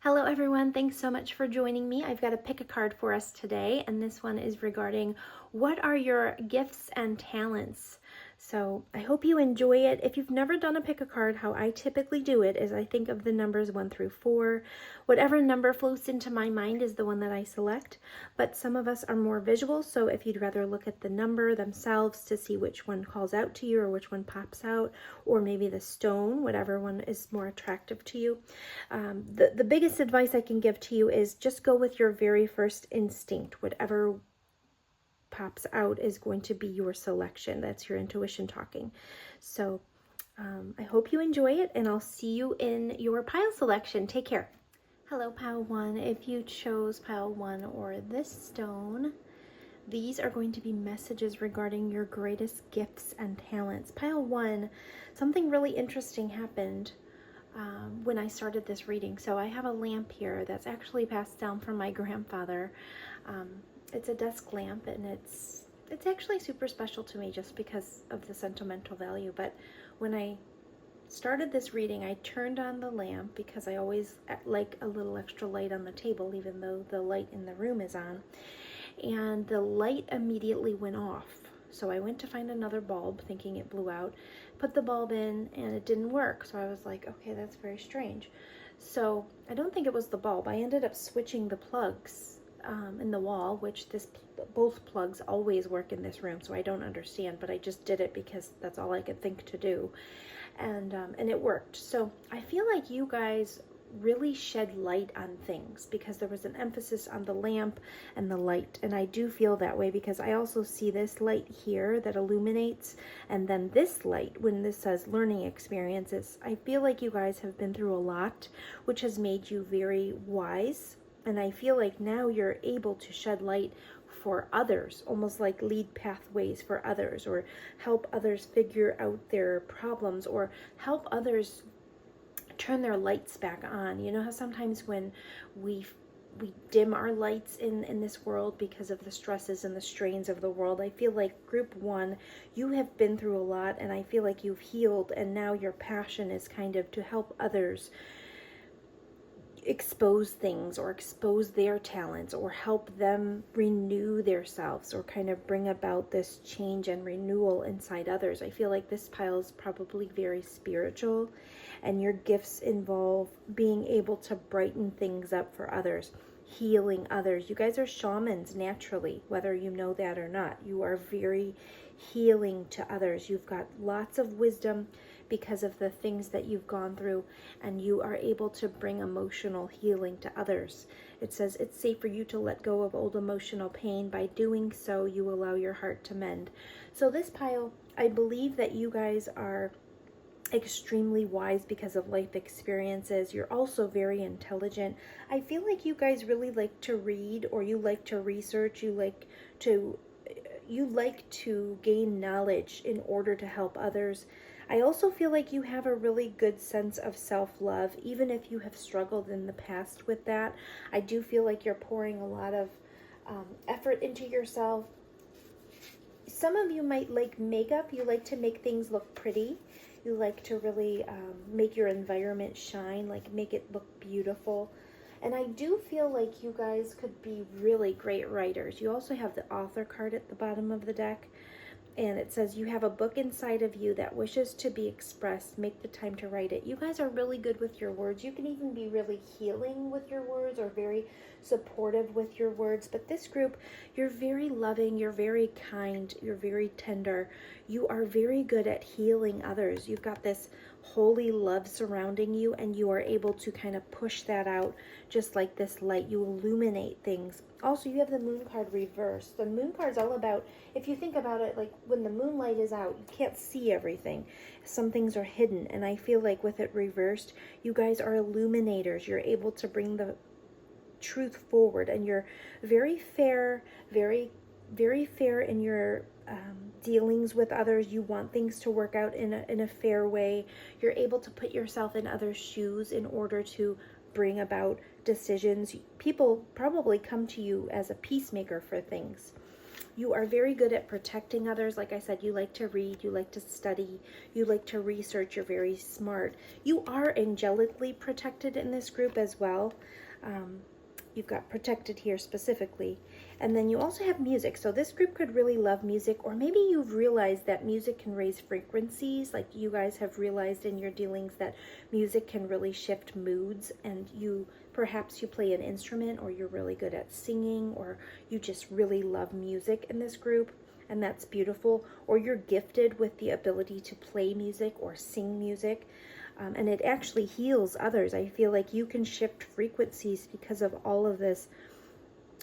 Hello everyone, thanks so much for joining me. I've got to pick a card for us today, and this one is regarding what are your gifts and talents. So I hope you enjoy it. If you've never done a pick a card, how I typically do it is I think of the numbers 1 through 4. Whatever number floats into my mind is the one that I select, but some of us are more visual, so if you'd rather look at the number themselves to see which one calls out to you or which one pops out, or maybe the stone, whatever one is more attractive to you. The biggest advice I can give to you is just go with your very first instinct. Whatever pops out is going to be your selection. That's your intuition talking. So I hope you enjoy it, and I'll see you in your pile selection. Take care. Hello, pile 1. If you chose pile 1 or this stone, these are going to be messages regarding your greatest gifts and talents. Pile 1, something really interesting happened when I started this reading. So I have a lamp here that's actually passed down from my grandfather. It's a desk lamp, and it's actually super special to me just because of the sentimental value. But when I started this reading, I turned on the lamp because I always like a little extra light on the table, even though the light in the room is on. And the light immediately went off. So I went to find another bulb thinking it blew out, put the bulb in, and it didn't work. So I was like, okay, that's very strange. So I don't think it was the bulb. I ended up switching the plugs in the wall, which both plugs always work in this room, so I don't understand, but I just did it because that's all I could think to do. And it worked. So I feel like you guys really shed light on things because there was an emphasis on the lamp and the light, and I do feel that way because I also see this light here that illuminates, and then this light when this says learning experiences. I feel like you guys have been through a lot, which has made you very wise, and I feel like now you're able to shed light for others, almost like lead pathways for others, or help others figure out their problems, or help others turn their lights back on. You know how sometimes when we dim our lights in this world because of the stresses and the strains of the world, I feel like group 1, you have been through a lot, and I feel like you've healed, and now your passion is kind of to help others expose things or expose their talents or help them renew themselves or kind of bring about this change and renewal inside others. I feel like this pile is probably very spiritual, and your gifts involve being able to brighten things up for others, healing others. You guys are shamans naturally, whether you know that or not. You are very healing to others. You've got lots of wisdom because of the things that you've gone through, and you are able to bring emotional healing to others. It says it's safe for you to let go of old emotional pain. By doing so, you allow your heart to mend. So this pile, I believe that you guys are extremely wise because of life experiences. You're also very intelligent. I feel like you guys really like to read, or you like to research, you like to gain knowledge in order to help others. I also feel like you have a really good sense of self-love, even if you have struggled in the past with that. I do feel like you're pouring a lot of effort into yourself. Some of you might like makeup. You like to make things look pretty. You like to really make your environment shine, like make it look beautiful. And I do feel like you guys could be really great writers. You also have the author card at the bottom of the deck, and it says you have a book inside of you that wishes to be expressed. Make the time to write it. You guys are really good with your words. You can even be really healing with your words, or very supportive with your words. But this group, you're very loving, you're very kind, you're very tender. You are very good at healing others. You've got this holy love surrounding you, and you are able to kind of push that out just like this light. You illuminate things. Also, you have the moon card reversed. The moon card is all about, if you think about it, like when the moonlight is out, you can't see everything. Some things are hidden, and I feel like with it reversed, you guys are illuminators. You're able to bring the truth forward, and you're very fair, very fair in your dealings with others. You want things to work out in a fair way. You're able to put yourself in others' shoes in order to bring about decisions. People probably come to you as a peacemaker for things. You are very good at protecting others. Like I said, you like to read, you like to study, you like to research, you're very smart. You are angelically protected in this group as well. You've got protected here specifically. And then you also have music. So this group could really love music, or maybe you've realized that music can raise frequencies. Like you guys have realized in your dealings that music can really shift moods, and perhaps you play an instrument, or you're really good at singing, or you just really love music in this group, and that's beautiful. Or you're gifted with the ability to play music or sing music. And it actually heals others. I feel like you can shift frequencies because of all of this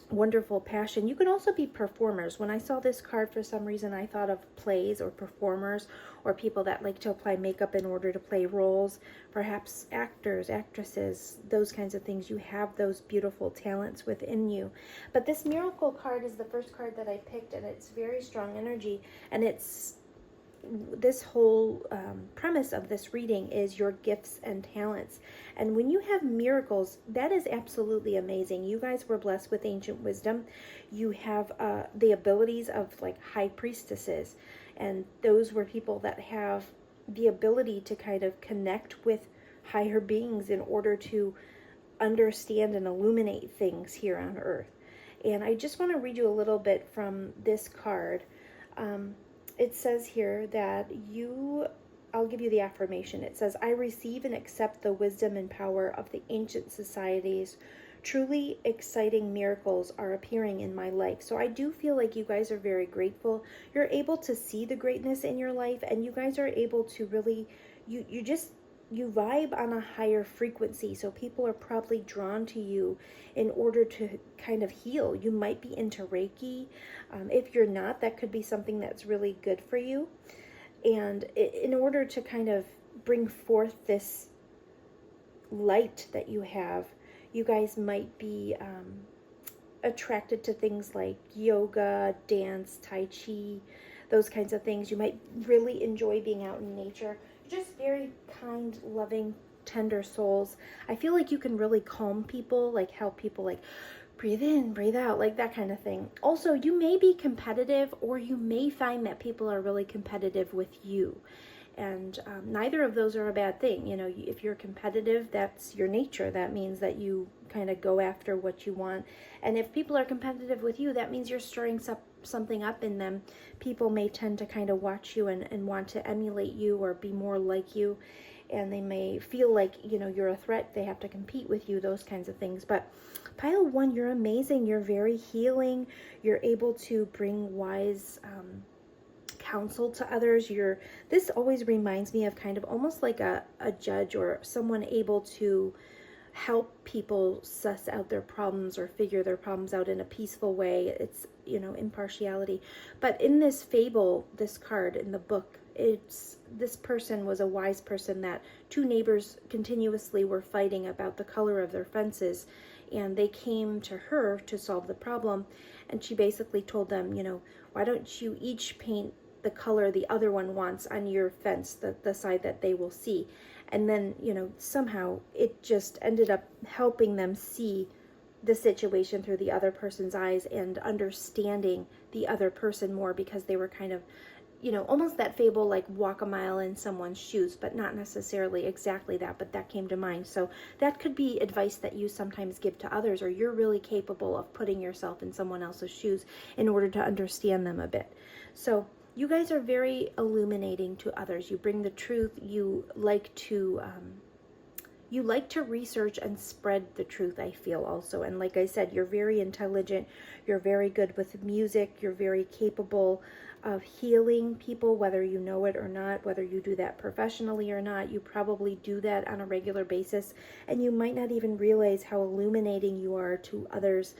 wonderful passion. You can also be performers. When I saw this card, for some reason, I thought of plays or performers, or people that like to apply makeup in order to play roles, perhaps actors, actresses, those kinds of things. You have those beautiful talents within you. But this miracle card is the first card that I picked, and it's very strong energy, and it's this whole premise of this reading is your gifts and talents. And when you have miracles, that is absolutely amazing. You guys were blessed with ancient wisdom. You have the abilities of like high priestesses, and those were people that have the ability to kind of connect with higher beings in order to understand and illuminate things here on earth. And I just want to read you a little bit from this card. It says here that I'll give you the affirmation. It says, I receive and accept the wisdom and power of the ancient societies. Truly exciting miracles are appearing in my life. So I do feel like you guys are very grateful. You're able to see the greatness in your life, and you guys are able to really, you vibe on a higher frequency. So people are probably drawn to you in order to kind of heal. You might be into Reiki. If you're not, that could be something that's really good for you. And in order to kind of bring forth this light that you have, you guys might be attracted to things like yoga, dance, tai chi, those kinds of things. You might really enjoy being out in nature. Just very kind, loving, tender souls. I feel like you can really calm people, like help people like breathe in, breathe out, like that kind of thing. Also, you may be competitive, or you may find that people are really competitive with you. And neither of those are a bad thing. You know, if you're competitive, that's your nature. That means that you kind of go after what you want. And if people are competitive with you, that means you're stirring something up in them. People may tend to kind of watch you and want to emulate you or be more like you. And they may feel like, you know, you're a threat. They have to compete with you, those kinds of things. But pile one, you're amazing. You're very healing. You're able to bring wise counsel to others. This always reminds me of kind of almost like a judge or someone able to help people suss out their problems or figure their problems out in a peaceful way. It's, you know, impartiality. But in this fable, this card in the book, this person was a wise person that two neighbors continuously were fighting about the color of their fences, and they came to her to solve the problem. And she basically told them, you know, why don't you each paint the color the other one wants on your fence, the side that they will see. And then, you know, somehow it just ended up helping them see the situation through the other person's eyes and understanding the other person more, because they were kind of, you know, almost that fable, like walk a mile in someone's shoes, but not necessarily exactly that, but that came to mind. So that could be advice that you sometimes give to others, or you're really capable of putting yourself in someone else's shoes in order to understand them a bit. So you guys are very illuminating to others. You bring the truth. You like to research and spread the truth, I feel also. And like I said, you're very intelligent. You're very good with music. You're very capable of healing people, whether you know it or not, whether you do that professionally or not. You probably do that on a regular basis, and you might not even realize how illuminating you are to others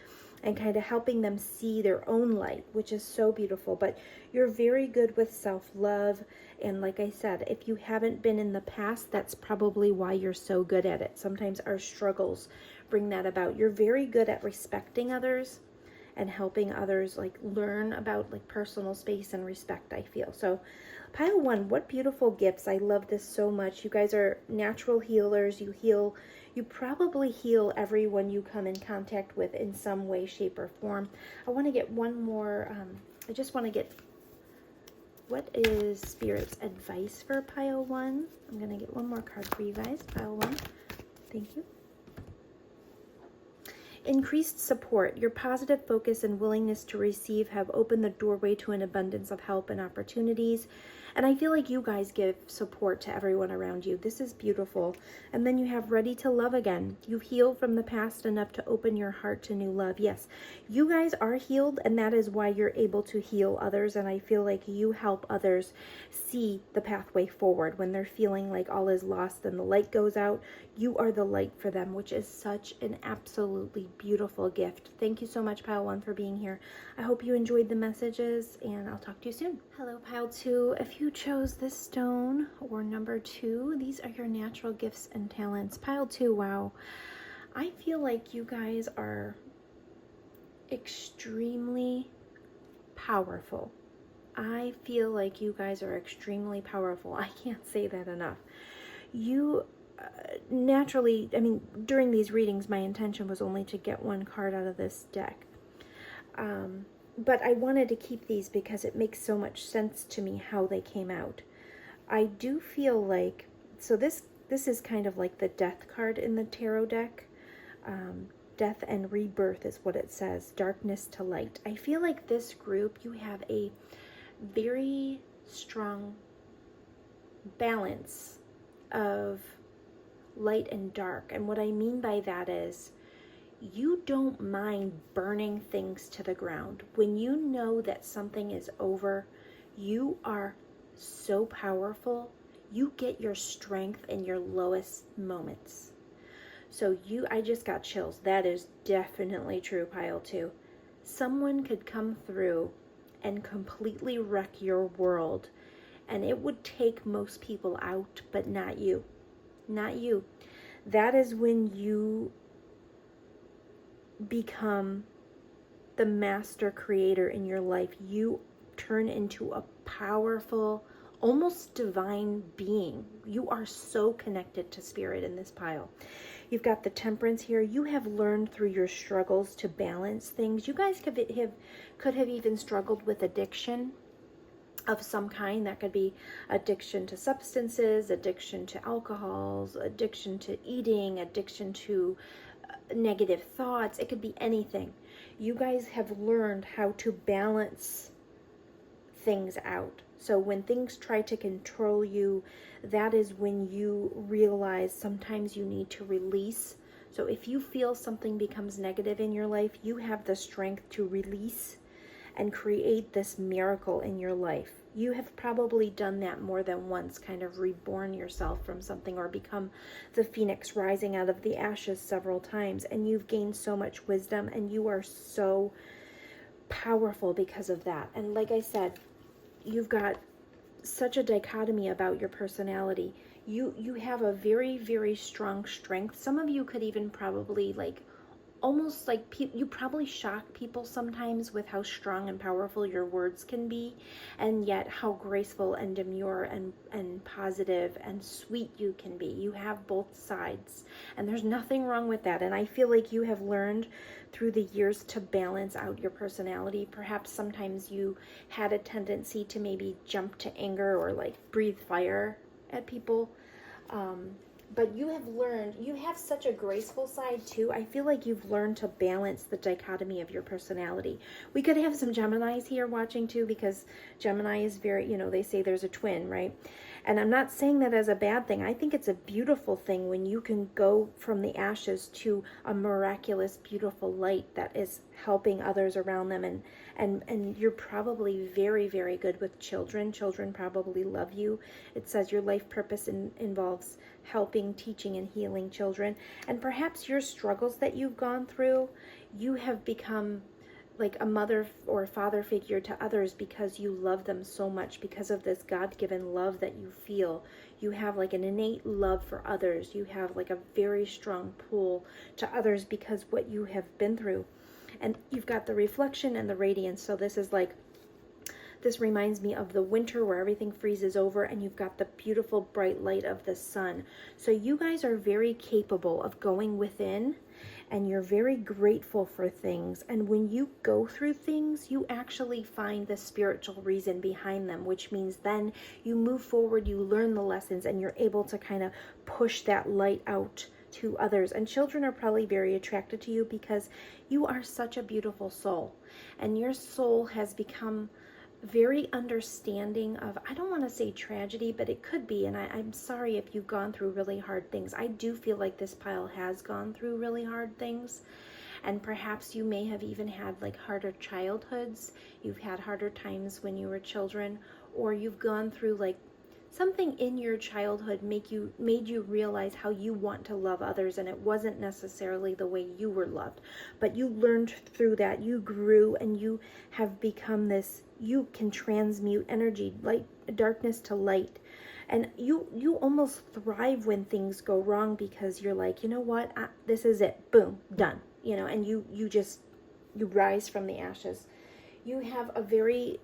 and kind of helping them see their own light, which is so beautiful. But you're very good with self-love. And like I said, if you haven't been in the past, that's probably why you're so good at it. Sometimes our struggles bring that about. You're very good at respecting others and helping others like learn about like personal space and respect, I feel. So pile one, what beautiful gifts. I love this so much. You guys are natural healers. You probably heal everyone you come in contact with in some way, shape, or form. I want to get one more I just want to get, what is Spirit's advice for pile 1? I'm going to get one more card for you guys, pile 1. Thank you. Increased support. Your positive focus and willingness to receive have opened the doorway to an abundance of help and opportunities. And I feel like you guys give support to everyone around you. This is beautiful. And then you have ready to love again. You've healed from the past enough to open your heart to new love. Yes, you guys are healed, and that is why you're able to heal others. And I feel like you help others see the pathway forward when they're feeling like all is lost and the light goes out. You are the light for them, which is such an absolutely beautiful gift. Thank you so much, Pile 1, for being here. I hope you enjoyed the messages, and I'll talk to you soon. Hello, Pile 2. If you chose this stone or number 2, these are your natural gifts and talents. Pile 2, wow. I feel like you guys are extremely powerful. I feel like you guys are extremely powerful. I can't say that enough. You naturally, I mean, during these readings, my intention was only to get one card out of this deck. But I wanted to keep these because it makes so much sense to me how they came out. I do feel like, so this is kind of like the death card in the tarot deck. Death and rebirth is what it says. Darkness to light. I feel like this group, you have a very strong balance of light and dark. And what I mean by that is you don't mind burning things to the ground. When you know that something is over, you are so powerful. You get your strength in your lowest moments. So I just got chills. That is definitely true, Pile 2. Someone could come through and completely wreck your world, and it would take most people out, but not you. Not you. That is when you become the master creator in your life. You turn into a powerful, almost divine being. You are so connected to spirit in this pile. You've got the Temperance here. You have learned through your struggles to balance things. You guys could have even struggled with addiction of some kind. That could be addiction to substances, addiction to alcohols, addiction to eating, addiction to negative thoughts. It could be anything. You guys have learned how to balance things out. So when things try to control you, that is when you realize sometimes you need to release. So if you feel something becomes negative in your life, you have the strength to release and create this miracle in your life. You have probably done that more than once, kind of reborn yourself from something or become the phoenix rising out of the ashes several times. And you've gained so much wisdom, and you are so powerful because of that. And like I said, you've got such a dichotomy about your personality. You have a very, very strong strength. Some of you could even probably almost like you probably shock people sometimes with how strong and powerful your words can be, and yet how graceful and demure and positive and sweet you can be. You have both sides, and there's nothing wrong with that. And I feel like you have learned through the years to balance out your personality. Perhaps sometimes you had a tendency to maybe jump to anger or breathe fire at people. But you have learned, you have such a graceful side too. I feel like you've learned to balance the dichotomy of your personality. We could have some Geminis here watching too, because Gemini is very, they say there's a twin, right? And I'm not saying that as a bad thing. I think it's a beautiful thing when you can go from the ashes to a miraculous, beautiful light that is helping others around them. And you're probably very, very good with children. Children probably love you. It says your life purpose involves helping, teaching, and healing children. And perhaps your struggles that you've gone through, you have become like a mother or father figure to others because you love them so much, because of this God-given love that you feel. You have like an innate love for others. You have like a very strong pull to others because what you have been through. And you've got the reflection and the radiance. So this reminds me of the winter where everything freezes over, and you've got the beautiful bright light of the sun. So you guys are very capable of going within and you're very grateful for things. And when you go through things, you actually find the spiritual reason behind them, which means then you move forward, you learn the lessons, and you're able to kind of push that light out to others. And children are probably very attracted to you because you are such a beautiful soul, and your soul has become very understanding of, I don't want to say tragedy, but it could be. And I'm sorry if you've gone through really hard things. I do feel like this pile has gone through really hard things. And perhaps you may have even had like harder childhoods. You've had harder times when you were children, or you've gone through like something in your childhood made you realize how you want to love others, and it wasn't necessarily the way you were loved. But you learned through that, you grew, and you have become this, you can transmute energy, light, darkness to light. And you almost thrive when things go wrong, because you're like, you know what, this is it, boom, done, and you rise from the ashes. You have a very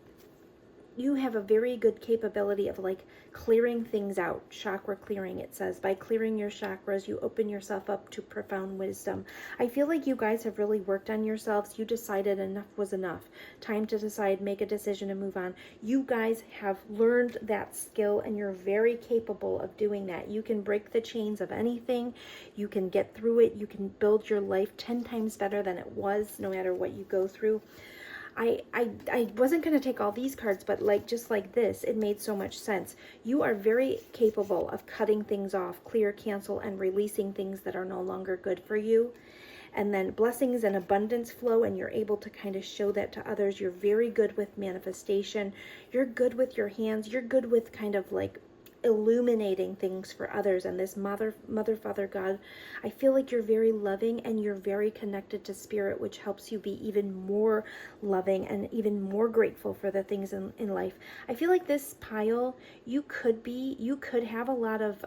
good capability of like clearing things out. Chakra clearing, it says. By clearing your chakras, you open yourself up to profound wisdom. I feel like you guys have really worked on yourselves. You decided enough was enough. Time to decide, make a decision, and move on. You guys have learned that skill, and you're very capable of doing that. You can break the chains of anything. You can get through it. You can build your life 10 times better than it was, no matter what you go through. I wasn't going to take all these cards, but just like this, it made so much sense. You are very capable of cutting things off, clear, cancel, and releasing things that are no longer good for you. And then blessings and abundance flow, and you're able to kind of show that to others. You're very good with manifestation. You're good with your hands. You're good with kind of like illuminating things for others. And this mother, father, God, I feel like you're very loving, and you're very connected to spirit, which helps you be even more loving and even more grateful for the things in life. I feel like this pile, you could have a lot of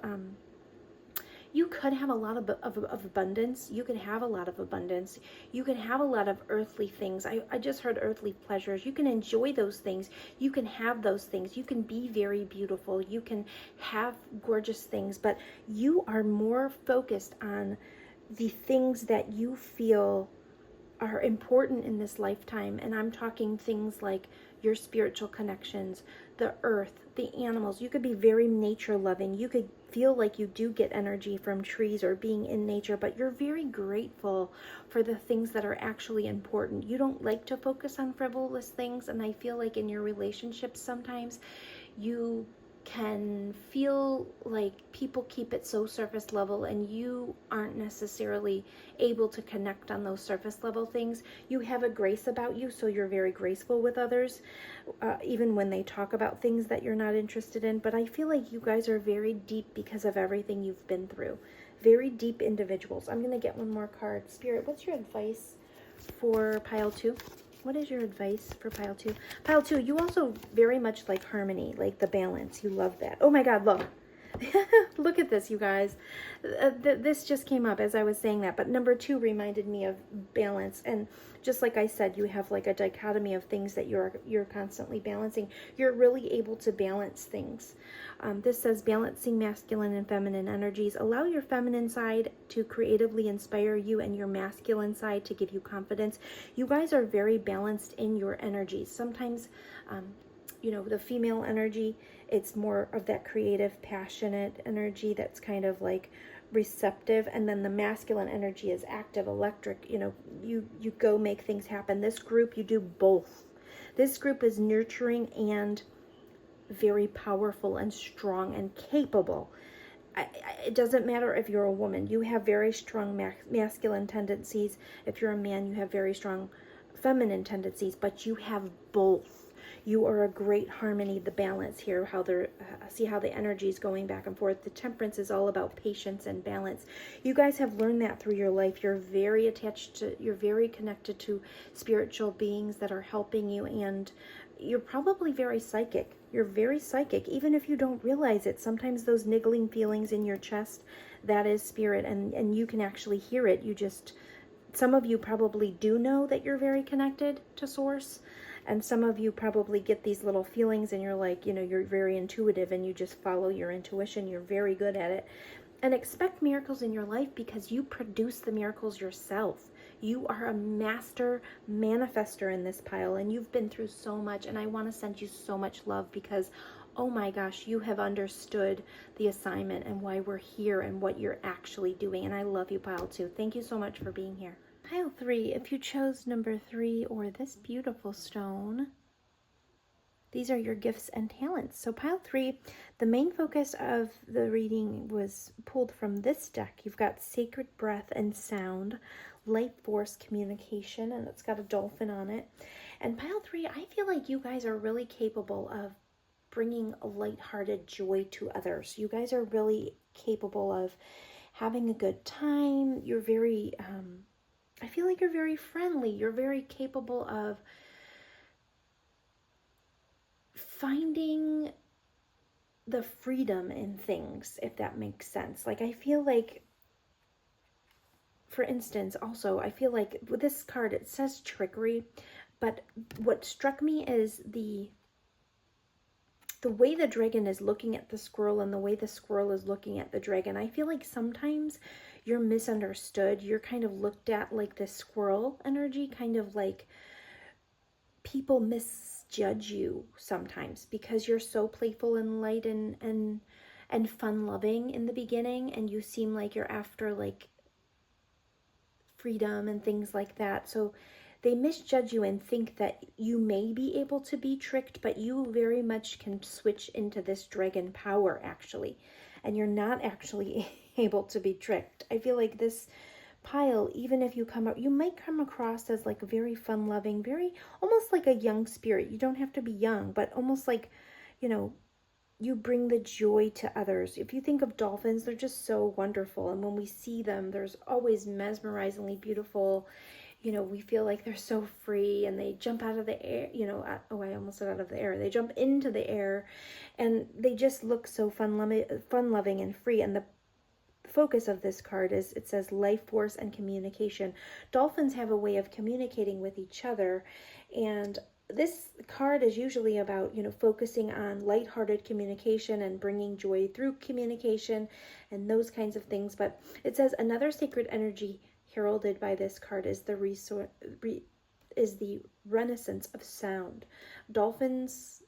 abundance. You could have a lot of abundance. You can have a lot of earthly things. I just heard earthly pleasures. You can enjoy those things. You can have those things. You can be very beautiful. You can have gorgeous things, but you are more focused on the things that you feel are important in this lifetime. And I'm talking things like your spiritual connections, the earth, the animals. You could be very nature loving. You could feel like you do get energy from trees or being in nature, but you're very grateful for the things that are actually important. You don't like to focus on frivolous things, and I feel like in your relationships sometimes you can feel like people keep it so surface level, and you aren't necessarily able to connect on those surface level things. You have a grace about you, so you're very graceful with others, even when they talk about things that you're not interested in. But I feel like you guys are very deep because of everything you've been through. Very deep individuals. I'm going to get one more card. Spirit, what's your advice for pile 2? What is your advice for pile 2? Pile 2, you also very much like harmony, like the balance. You love that. Oh my God, look. Look at this, you guys. This just came up as I was saying that, but number 2 reminded me of balance. And just like I said, you have like a dichotomy of things that you're constantly balancing. You're really able to balance things. This says balancing masculine and feminine energies. Allow your feminine side to creatively inspire you, and your masculine side to give you confidence. You guys are very balanced in your energies. Sometimes the female energy, it's more of that creative, passionate energy that's kind of like receptive, and then the masculine energy is active, electric. You go make things happen. This group, you do both. This group is nurturing and very powerful and strong and capable. It doesn't matter if you're a woman. You have very strong masculine tendencies. If you're a man, you have very strong feminine tendencies, but you have both. You are a great harmony, the balance here, see how the energy is going back and forth. The temperance is all about patience and balance. You guys have learned that through your life. You're very connected to spiritual beings that are helping you, and you're probably very psychic. You're very psychic, even if you don't realize it. Sometimes those niggling feelings in your chest, that is spirit, and you can actually hear it. Some of you probably do know that you're very connected to source. And some of you probably get these little feelings, and you're like, you're very intuitive, and you just follow your intuition. You're very good at it. And expect miracles in your life because you produce the miracles yourself. You are a master manifester in this pile, and you've been through so much, and I want to send you so much love because, oh my gosh, you have understood the assignment and why we're here and what you're actually doing. And I love you, pile 2. Thank you so much for being here. Pile 3, if you chose number 3 or this beautiful stone, these are your gifts and talents. So pile 3, the main focus of the reading was pulled from this deck. You've got sacred breath and sound, life force communication, and it's got a dolphin on it. And pile 3, I feel like you guys are really capable of bringing a lighthearted joy to others. You guys are really capable of having a good time. You're very, I feel like you're very friendly. You're very capable of finding the freedom in things, if that makes sense. Like, I feel like, for instance, also, I feel like with this card, it says trickery, but what struck me is the way the dragon is looking at the squirrel and the way the squirrel is looking at the dragon. I feel like sometimes you're misunderstood. You're kind of looked at like this squirrel energy, kind of like people misjudge you sometimes because you're so playful and light and fun loving in the beginning, and you seem like you're after like freedom and things like that. So they misjudge you and think that you may be able to be tricked, but you very much can switch into this dragon power actually, and you're not actually able to be tricked. I feel like this pile, even if you come up, you might come across as like very fun loving, very almost like a young spirit. You don't have to be young, but almost like, you know, you bring the joy to others. If you think of dolphins, they're just so wonderful, and when we see them, there's always mesmerizingly beautiful. You know, we feel like they're so free, and they jump out of the air, you know, I almost said out of the air. They jump into the air, and they just look so fun-loving and free. And the focus of this card is, it says life force and communication. Dolphins have a way of communicating with each other, and this card is usually about, you know, focusing on lighthearted communication and bringing joy through communication and those kinds of things. But it says another sacred energy heralded by this card is the renaissance of sound. Dolphins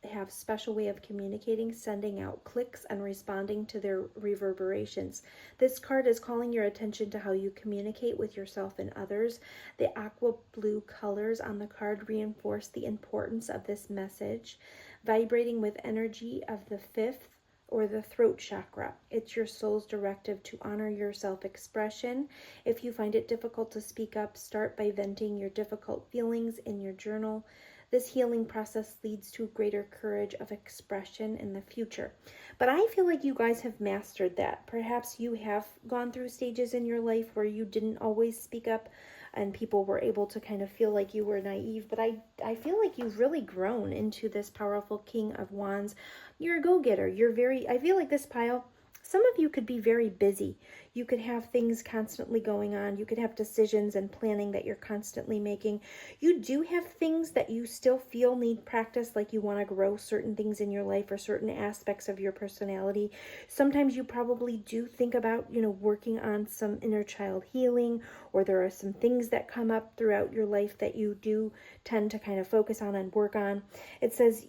have special way of communicating, sending out clicks and responding to their reverberations. This card is calling your attention to how you communicate with yourself and others. The aqua blue colors on the card reinforce the importance of this message, vibrating with energy of the 5th or the throat chakra. It's your soul's directive to honor your self-expression. If you find it difficult to speak up, start by venting your difficult feelings in your journal. This healing process leads to greater courage of expression in the future. But I feel like you guys have mastered that. Perhaps you have gone through stages in your life where you didn't always speak up and people were able to kind of feel like you were naive. But I feel like you've really grown into this powerful King of Wands. You're a go-getter. I feel like this pile, some of you could be very busy. You could have things constantly going on. You could have decisions and planning that you're constantly making. You do have things that you still feel need practice, like you want to grow certain things in your life or certain aspects of your personality. Sometimes you probably do think about, you know, working on some inner child healing, or there are some things that come up throughout your life that you do tend to kind of focus on and work on. It says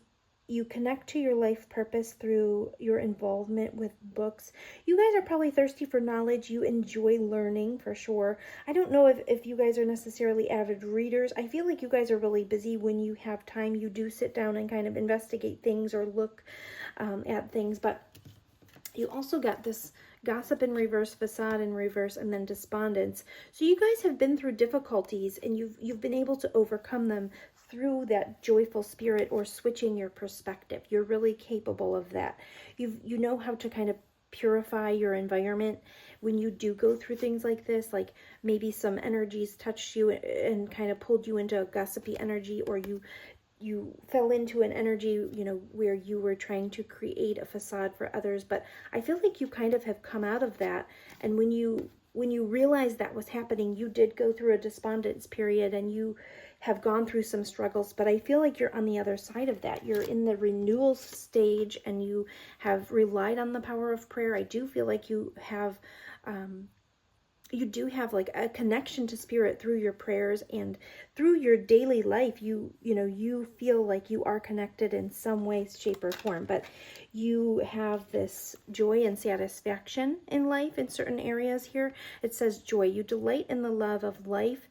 you connect to your life purpose through your involvement with books. You guys are probably thirsty for knowledge. You enjoy learning for sure. I don't know if you guys are necessarily avid readers. I feel like you guys are really busy. When you have time, you do sit down and kind of investigate things or look at things. But you also got this gossip in reverse, facade in reverse, and then despondence. So you guys have been through difficulties, and you've been able to overcome them through that joyful spirit or switching your perspective. You're really capable of that. You know how to kind of purify your environment when you do go through things like this, like maybe some energies touched you and kind of pulled you into a gossipy energy, or you fell into an energy, you know, where you were trying to create a facade for others. But I feel like you kind of have come out of that. And when you when you realized that was happening, you did go through a despondence period and you have gone through some struggles, but I feel like you're on the other side of that. You're in the renewal stage and you have relied on the power of prayer. I do feel like you do have like a connection to spirit through your prayers, and through your daily life you know you feel like you are connected in some way, shape, or form, but you have this joy and satisfaction in life in certain areas. Here it says joy, you delight in the love of life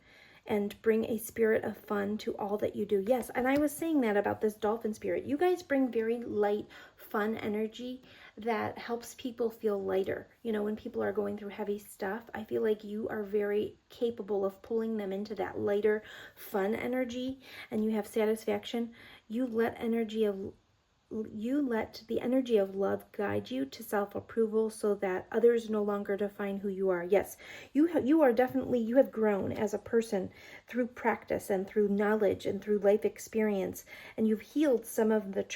and bring a spirit of fun to all that you do. Yes, and I was saying that about this dolphin spirit. You guys bring very light, fun energy that helps people feel lighter. You know, when people are going through heavy stuff, I feel like you are very capable of pulling them into that lighter, fun energy, and you have satisfaction. You let the energy of love guide you to self-approval so that others no longer define who you are. Yes, you have grown as a person through practice and through knowledge and through life experience, and you've healed some of the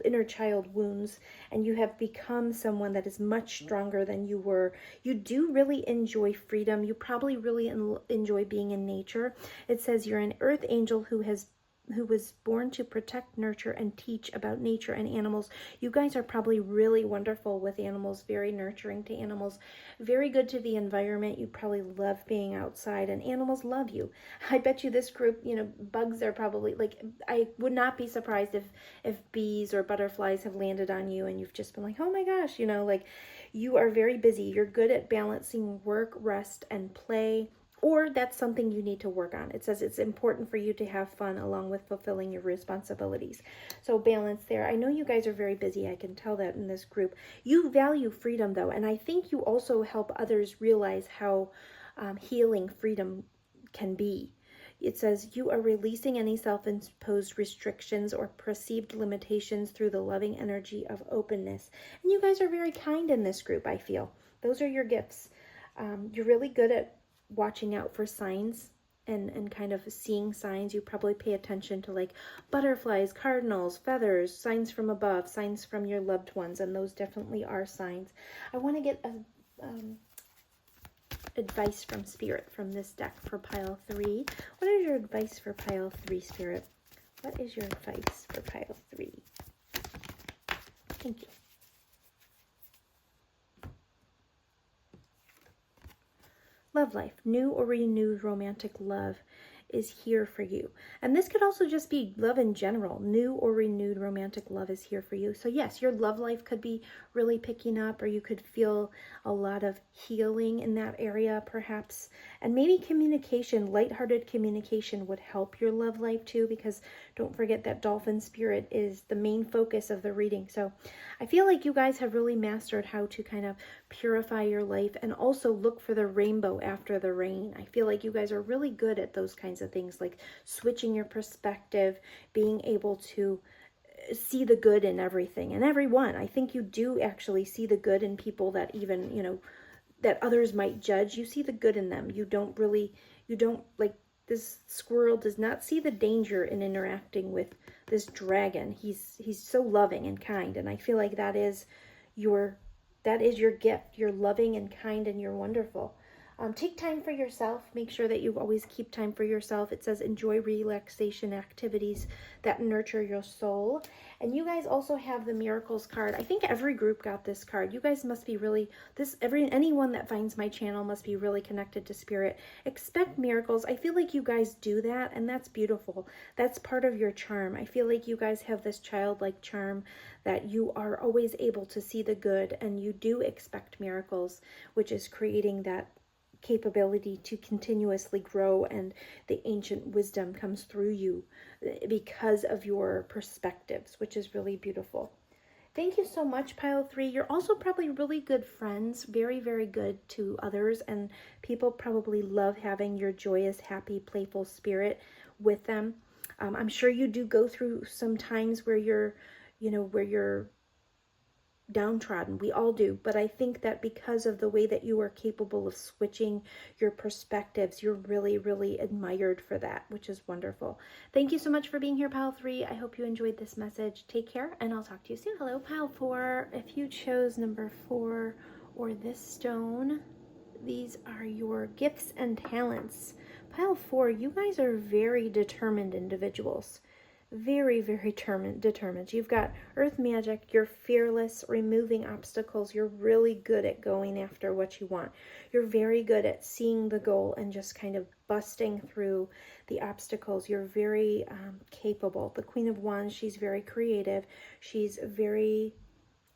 inner child wounds, and you have become someone that is much stronger than you were. You do really enjoy freedom. You probably really enjoy being in nature. It says you're an earth angel who was born to protect, nurture, and teach about nature and animals. You guys are probably really wonderful with animals, very nurturing to animals, very good to the environment. You probably love being outside, and animals love you. I bet you this group, you know, bugs are probably, like, I would not be surprised if bees or butterflies have landed on you and you've just been like, oh my gosh, you know, like, you are very busy. You're good at balancing work, rest, and play. Or that's something you need to work on. It says it's important for you to have fun along with fulfilling your responsibilities. So balance there. I know you guys are very busy. I can tell that in this group. You value freedom, though, and I think you also help others realize how healing freedom can be. It says you are releasing any self-imposed restrictions or perceived limitations through the loving energy of openness. And you guys are very kind in this group, I feel. Those are your gifts. You're really good at watching out for signs and kind of seeing signs. You probably pay attention to like butterflies, cardinals, feathers, signs from above, signs from your loved ones, and those definitely are signs. I want to get advice from Spirit from this deck for pile 3. What is your advice for pile 3, Spirit? What is your advice for pile 3? Thank you. Love life, new or renewed romantic love is here for you. And this could also just be love in general. New or renewed romantic love is here for you. So yes, your love life could be really picking up, or you could feel a lot of healing in that area perhaps. And maybe communication, lighthearted communication would help your love life too, because don't forget that dolphin spirit is the main focus of the reading. So I feel like you guys have really mastered how to kind of purify your life and also look for the rainbow after the rain. I feel like you guys are really good at those kinds of things, like switching your perspective, being able to see the good in everything and everyone. I think you do actually see the good in people that even, you know, that others might judge. You see the good in them. You don't like, this squirrel does not see the danger in interacting with this dragon. He's so loving and kind, and I feel like that is your gift. You're loving and kind, and you're wonderful. Take time for yourself. Make sure that you always keep time for yourself. It says enjoy relaxation activities that nurture your soul. And you guys also have the Miracles card. I think every group got this card. You guys must be really, anyone that finds my channel must be really connected to Spirit. Expect miracles. I feel like you guys do that, and that's beautiful. That's part of your charm. I feel like you guys have this childlike charm that you are always able to see the good, and you do expect miracles, which is creating that capability to continuously grow, and the ancient wisdom comes through you because of your perspectives, which is really beautiful. Thank you so much, pile 3. You're also probably really good friends, very, very good to others, and people probably love having your joyous, happy, playful spirit with them. I'm sure you do go through some times where you're downtrodden. We all do, but I think that because of the way that you are capable of switching your perspectives, you're really, really admired for that, which is wonderful. Thank you so much for being here, pile 3. I hope you enjoyed this message. Take care, and I'll talk to you soon. Hello, pile 4. If you chose number 4 or this stone, these are your gifts and talents. Pile 4, you guys are very determined individuals. Very, very determined. You've got earth magic. You're fearless, removing obstacles. You're really good at going after what you want. You're very good at seeing the goal and just kind of busting through the obstacles. You're very capable. The Queen of Wands, she's very creative. She's very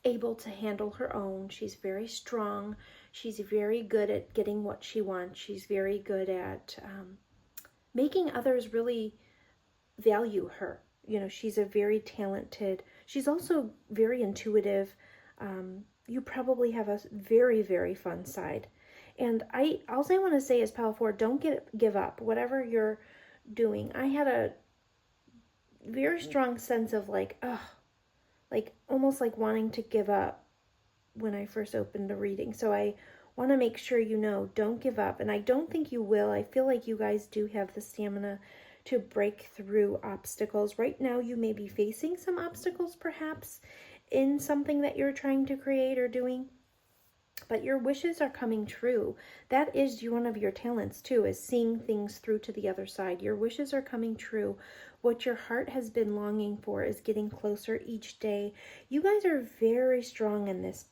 able to handle her own. She's very strong. She's very good at getting what she wants. She's very good at making others really value her. You know, she's a very talented, she's also very intuitive. You probably have a very, very fun side. And all I want to say is, Pile 4, don't give up. Whatever you're doing. I had a very strong sense of like, almost like wanting to give up when I first opened the reading. So I want to make sure you know, don't give up. And I don't think you will. I feel like you guys do have the stamina to break through obstacles. Right now, you may be facing some obstacles, perhaps, in something that you're trying to create or doing, but your wishes are coming true. That is one of your talents, too, is seeing things through to the other side. Your wishes are coming true. What your heart has been longing for is getting closer each day. You guys are very strong in this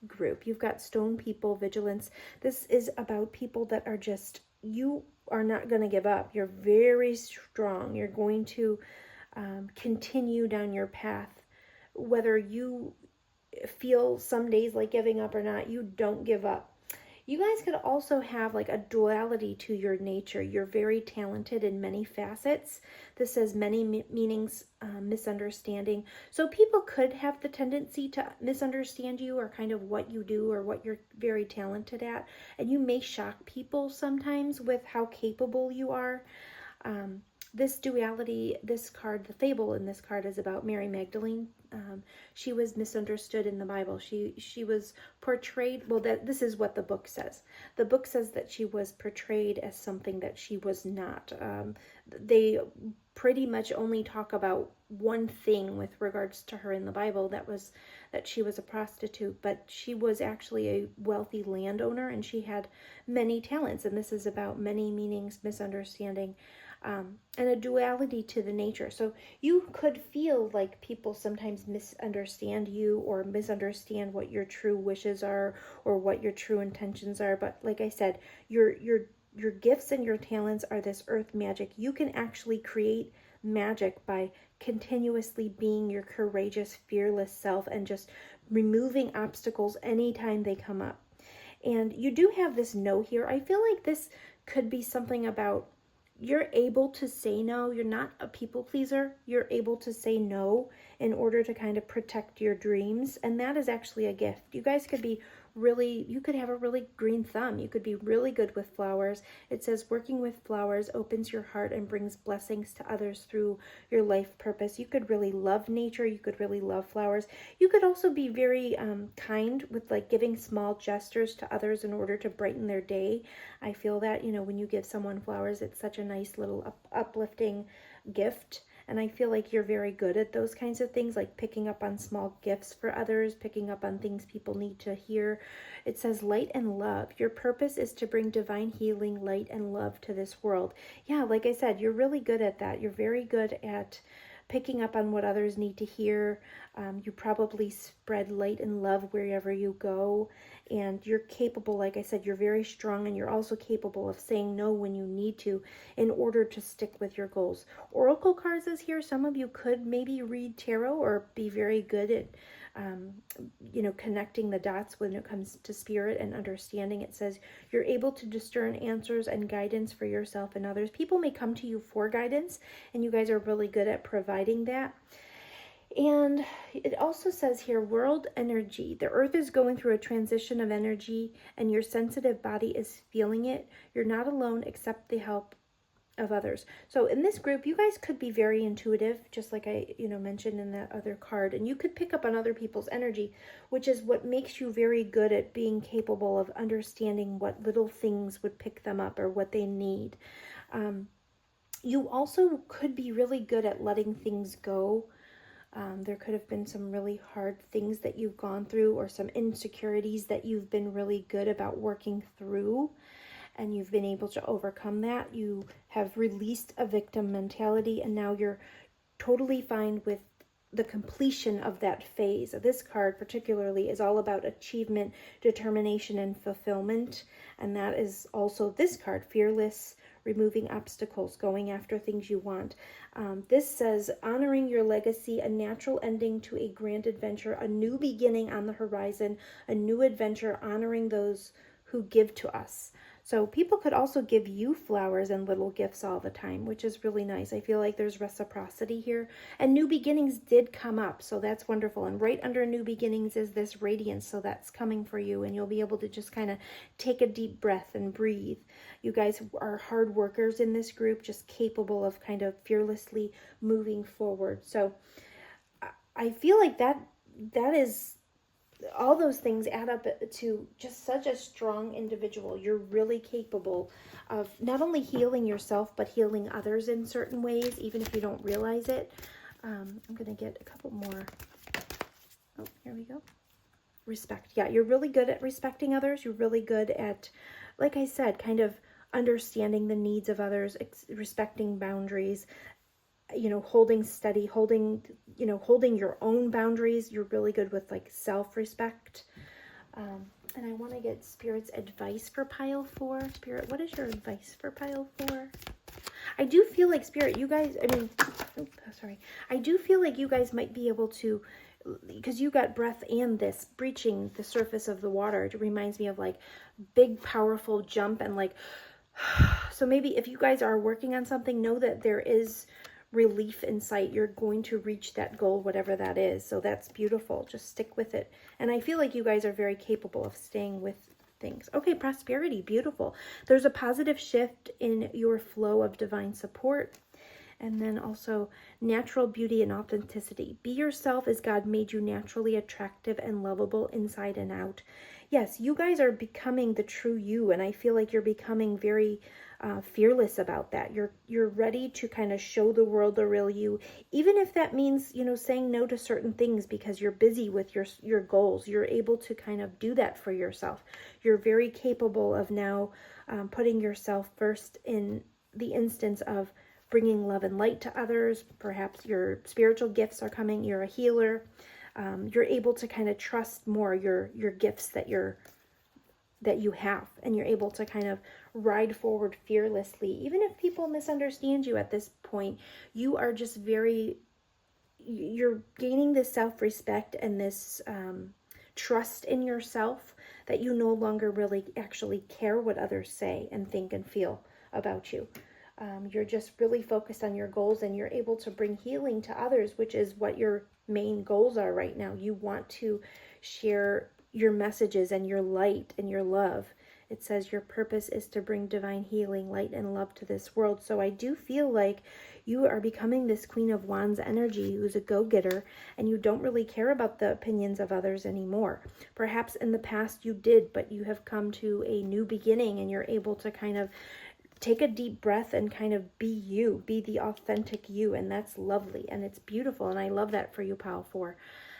group. You've got stone people, vigilance. This is about people that are just, you are not going to give up. You're very strong. You're going to continue down your path. Whether you feel some days like giving up or not, you don't give up. You guys could also have like a duality to your nature. You're very talented in many facets. This says many meanings, misunderstanding. So people could have the tendency to misunderstand you or kind of what you do or what you're very talented at. And you may shock people sometimes with how capable you are. This duality, this card, the fable in this card is about Mary Magdalene. She was misunderstood in the Bible. She was portrayed, well, this is what the book says. The book says that she was portrayed as something that she was not. They pretty much only talk about one thing with regards to her in the Bible, that she was a prostitute, but she was actually a wealthy landowner and she had many talents. And this is about many meanings, misunderstanding, and a duality to the nature. So you could feel like people sometimes misunderstand you or misunderstand what your true wishes are or what your true intentions are. But like I said, your gifts and your talents are this earth magic. You can actually create magic by continuously being your courageous, fearless self and just removing obstacles anytime they come up. And you do have this no here. I feel like this could be something about you're able to say no. You're not a people pleaser. You're able to say no in order to kind of protect your dreams. And that is actually a gift. You guys could be you could have a really green thumb. You could be really good with flowers. It says working with flowers opens your heart and brings blessings to others through your life purpose. You could really love nature. You could really love flowers. You could also be very kind with like giving small gestures to others in order to brighten their day. I feel that, when you give someone flowers, it's such a nice little uplifting gift. And I feel like you're very good at those kinds of things, like picking up on small gifts for others, picking up on things people need to hear. It says light and love. Your purpose is to bring divine healing, light, and love to this world. Yeah, like I said, you're really good at that. You're very good at picking up on what others need to hear. You probably spread light and love wherever you go. And you're capable, like I said, you're very strong, and you're also capable of saying no when you need to in order to stick with your goals. Oracle cards is here. Some of you could maybe read tarot or be very good at connecting the dots when it comes to spirit and understanding. It says you're able to discern answers and guidance for yourself and others. People may come to you for guidance, and you guys are really good at providing that. And it also says here, world energy. The earth is going through a transition of energy, and your sensitive body is feeling it. You're not alone, accept the help of others. So in this group, you guys could be very intuitive, just like I mentioned in that other card, and you could pick up on other people's energy, which is what makes you very good at being capable of understanding what little things would pick them up or what they need. You also could be really good at letting things go. There could have been some really hard things that you've gone through, or some insecurities that you've been really good about working through, and you've been able to overcome that. You have released a victim mentality, and now you're totally fine with the completion of that phase. This card particularly is all about achievement, determination, and fulfillment. And that is also this card, fearless, removing obstacles, going after things you want. This says, honoring your legacy, a natural ending to a grand adventure, a new beginning on the horizon, a new adventure, honoring those who give to us. So people could also give you flowers and little gifts all the time, which is really nice. I feel like there's reciprocity here. And new beginnings did come up, so that's wonderful. And right under new beginnings is this radiance, so that's coming for you. And you'll be able to just kind of take a deep breath and breathe. You guys are hard workers in this group, just capable of kind of fearlessly moving forward. So I feel like that is... all those things add up to just such a strong individual. You're really capable of not only healing yourself, but healing others in certain ways, even if you don't realize it. I'm going to get a couple more. Oh, here we go. Respect. Yeah, you're really good at respecting others. You're really good at, like I said, kind of understanding the needs of others, respecting boundaries, holding steady, holding your own boundaries. You're really good with like self-respect. And I want to get Spirit's advice for pile 4. Spirit, what is your advice for pile 4? I do feel like Spirit, you guys, I do feel like you guys might be able to, because you got breath and this breaching the surface of the water. It reminds me of like big, powerful jump and like, so maybe if you guys are working on something, know that there is relief in sight. You're going to reach that goal, whatever that is. So that's beautiful. Just stick with it. And I feel like you guys are very capable of staying with things. Okay, prosperity, beautiful. There's a positive shift in your flow of divine support. And then also natural beauty and authenticity. Be yourself as God made you, naturally attractive and lovable inside and out. Yes, you guys are becoming the true you, and I feel like you're becoming very fearless about that. You're ready to kind of show the world the real you, even if that means, saying no to certain things because you're busy with your goals. You're able to kind of do that for yourself. You're very capable of now putting yourself first in the instance of bringing love and light to others. Perhaps your spiritual gifts are coming. You're a healer. You're able to kind of trust more your gifts that you have, and you're able to kind of ride forward fearlessly. Even if people misunderstand you at this point, you are just you're gaining this self-respect and this trust in yourself that you no longer really actually care what others say and think and feel about you. You're just really focused on your goals, and you're able to bring healing to others, which is what your main goals are right now. You want to share your messages and your light and your love. It says your purpose is to bring divine healing, light, and love to this world. So I do feel like you are becoming this Queen of Wands energy who's a go-getter, and you don't really care about the opinions of others anymore. Perhaps in the past you did, but you have come to a new beginning, and you're able to kind of take a deep breath and kind of be you, be the authentic you, and that's lovely, and it's beautiful, and I love that for you, Pile 4.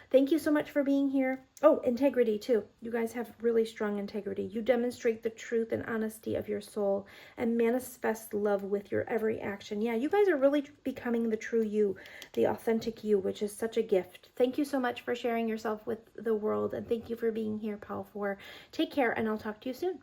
Thank you so much for being here. Oh, integrity too. You guys have really strong integrity. You demonstrate the truth and honesty of your soul and manifest love with your every action. Yeah, you guys are really becoming the true you, the authentic you, which is such a gift. Thank you so much for sharing yourself with the world, and thank you for being here, Pile 4. Take care, and I'll talk to you soon.